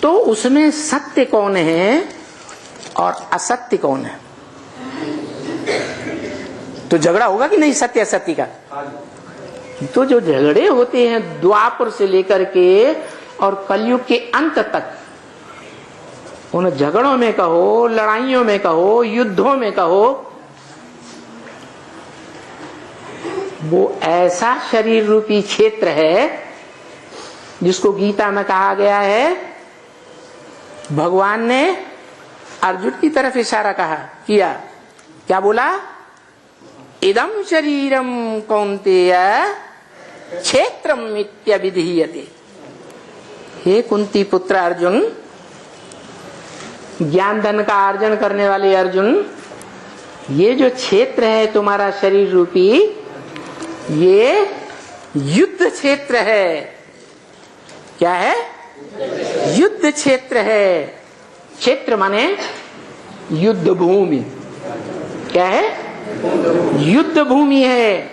तो उसमें सत्य कौन है और असत्य कौन है? तो झगड़ा होगा कि नहीं सत्य असत्य का? तो जो झगड़े होते हैं द्वापर से लेकर के और कलयुग के अंत तक, उन झगड़ों में कहो, लड़ाइयों में कहो, युद्धों में कहो, वो ऐसा शरीर रूपी क्षेत्र है जिसको गीता में कहा गया है, भगवान ने अर्जुन की तरफ इशारा किया, क्या बोला? इदं शरीरम कौन्तेय क्षेत्रम मित्यभिधीयते। हे कुंती पुत्र अर्जुन, ज्ञान धन का अर्जन करने वाले अर्जुन, ये जो क्षेत्र है तुम्हारा शरीर रूपी, ये युद्ध क्षेत्र है। क्या है? युद्ध क्षेत्र है। क्षेत्र माने युद्ध भूमि। क्या है? युद्ध भूमि है,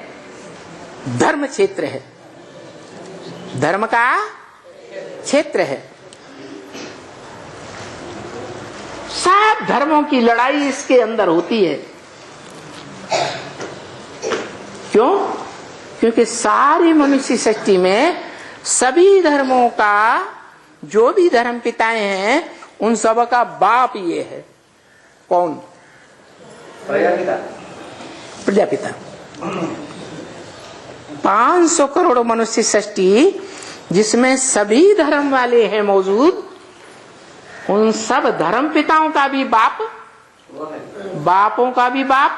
धर्म क्षेत्र है, धर्म का क्षेत्र है। सब धर्मों की लड़ाई इसके अंदर होती है। क्यों? क्योंकि सारी मनुष्य सृष्टि में सभी धर्मों का जो भी धर्म पिताएं हैं उन सब का बाप ये है। कौन? प्रजापिता। प्रजापिता। 500 करोड़ मनुष्य सृष्टि जिसमें सभी धर्म वाले हैं मौजूद, उन सब धर्म पिताओं का भी बाप, बापों का भी बाप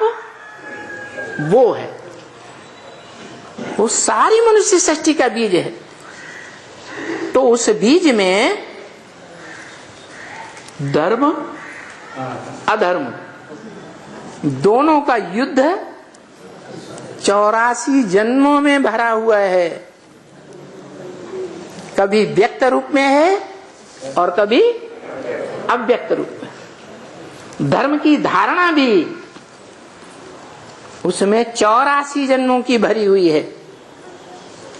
वो है। वो सारी मनुष्य सृष्टि का बीज है। तो उस बीज में धर्म अधर्म दोनों का युद्ध 84 जन्मों में भरा हुआ है। कभी व्यक्त रूप में है और कभी अव्यक्त रूप में। धर्म की धारणा भी उसमें 84 जन्मों की भरी हुई है,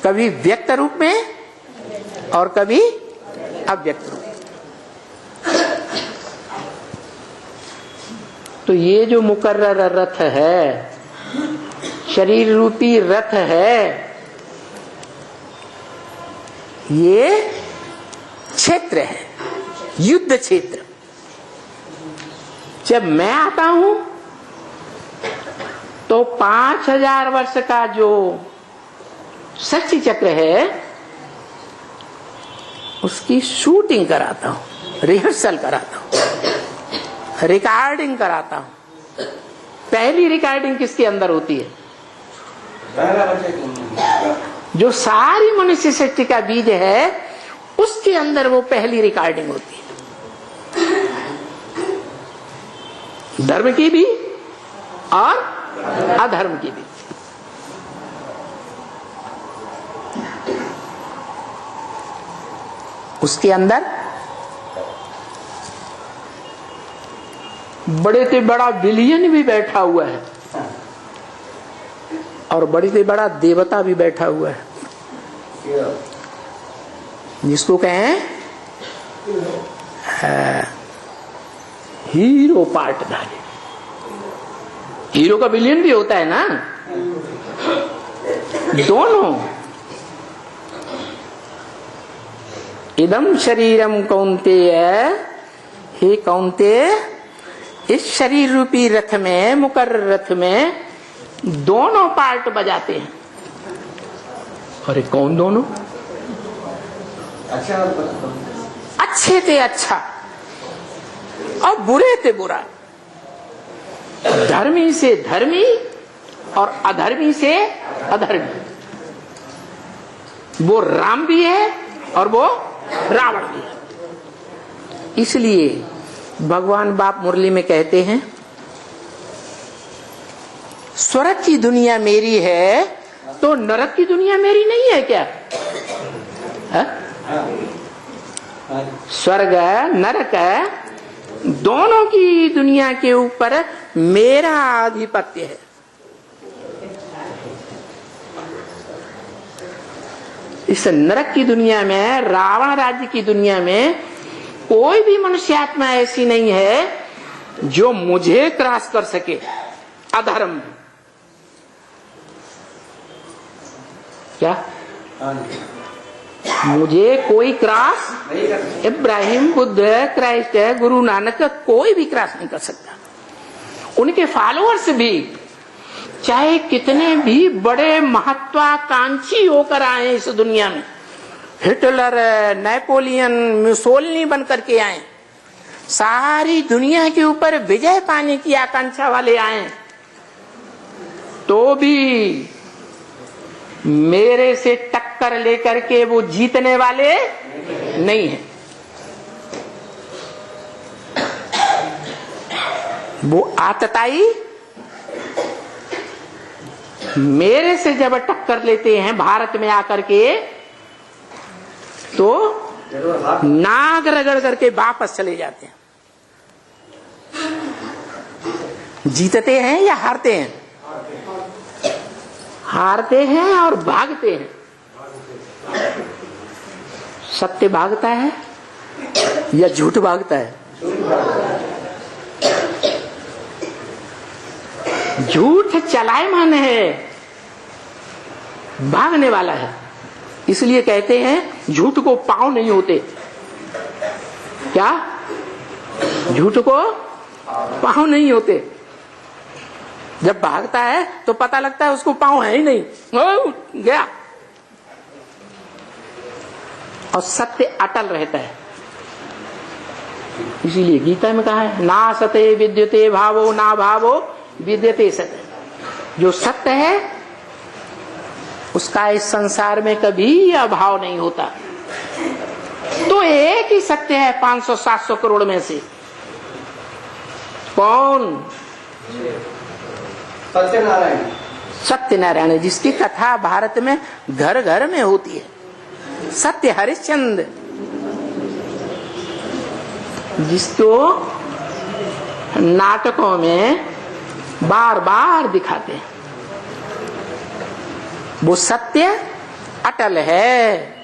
कभी व्यक्त रूप में और कभी अव्यक्त रूप में। तो ये जो मुकर्रर रथ है, शरीर रूपी रथ है, ये क्षेत्र है, युद्ध क्षेत्र। जब मैं आता हूं तो 5000 वर्ष का जो सृष्टि चक्र है उसकी शूटिंग कराता हूं, रिहर्सल कराता हूं, रिकॉर्डिंग कराता हूं। पहली रिकॉर्डिंग किसके अंदर होती है? जो सारी मनुष्य सृष्टि का बीज है उसके अंदर वो पहली रिकॉर्डिंग होती है, धर्म की भी और अधर्म की भी। उसके अंदर बड़े से बड़ा विलियन भी बैठा हुआ है और बड़े से बड़ा देवता भी बैठा हुआ है, जिसको कहें हीरो पार्टधारी। हीरो का विलियन भी होता है ना, दोनों। इदम शरीरम कौन्तेय, हे कौन्तेय, इस शरीर रूपी रथ में, मुकर्रर रथ में दोनों पार्ट बजाते हैं। अरे कौन दोनों? अच्छे थे अच्छा और बुरे थे बुरा, धर्मी से धर्मी और अधर्मी से अधर्मी। वो राम भी है और वो रावण भी है। इसलिए भगवान बाप मुरली में कहते हैं, स्वर्ग की दुनिया मेरी है तो नरक की दुनिया मेरी नहीं है क्या? स्वर्ग नरक दोनों की दुनिया के ऊपर मेरा आधिपत्य है। इस नरक की दुनिया में, रावण राज्य की दुनिया में कोई भी मनुष्यात्मा ऐसी नहीं है जो मुझे क्रॉस कर सके अधर्म में। क्या मुझे कोई क्रॉस, इब्राहिम, बुद्ध, क्राइस्ट, गुरु नानक, कोई भी क्रॉस नहीं कर सकता। उनके फॉलोअर्स भी चाहे कितने भी बड़े महत्वाकांक्षी होकर आए इस दुनिया में, हिटलर, नेपोलियन, मुसोलिनी बन करके आए, सारी दुनिया के ऊपर विजय पाने की आकांक्षा वाले आए, तो भी मेरे से टक्कर लेकर के वो जीतने वाले नहीं है। वो आतताई मेरे से जब टक्कर लेते हैं भारत में आकर के, तो नाक रगड़ करके वापस चले जाते हैं। जीतते हैं या हारते हैं? हारते हैं और भागते हैं। सत्य भागता है या झूठ भागता है? झूठ चलायमान है, भागने वाला है। इसलिए कहते हैं झूठ को पांव नहीं होते। क्या? झूठ को पांव नहीं होते। जब भागता है तो पता लगता है उसको पांव है ही नहीं, गया। और सत्य अटल रहता है। इसीलिए गीता में कहा है, ना सते विद्यते भावो ना भावो विद्यते सत्य। जो सत्य है उसका इस संसार में कभी अभाव नहीं होता। तो एक ही सत्य है 500-700 करोड़ में से। कौन? सत्यनारायण। सत्यनारायण, जिसकी कथा भारत में घर घर में होती है। सत्य हरिश्चंद्र, जिसको नाटकों में बार बार दिखाते हैं। वो सत्य अटल है,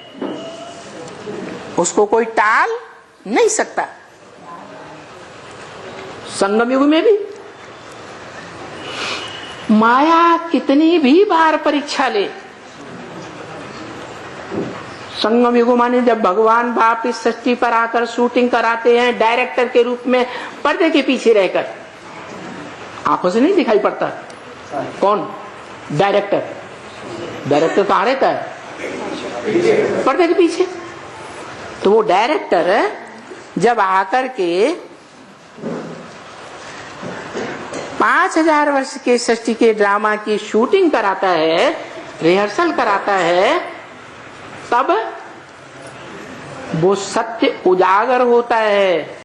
उसको कोई टाल नहीं सकता। संगम युग में भी माया कितनी भी बार परीक्षा ले, संगम युग माने जब भगवान बाप इस सृष्टि पर आकर शूटिंग कराते हैं डायरेक्टर के रूप में, पर्दे के पीछे रहकर, आंखों से नहीं दिखाई पड़ता। कौन? डायरेक्टर। डायरेक्टर कहाँ रहता है? पर्दे के पीछे। तो वो डायरेक्टर जब आकर के 5000 वर्ष के सृष्टि के ड्रामा की शूटिंग कराता है, रिहर्सल कराता है, तब वो सत्य उजागर होता है।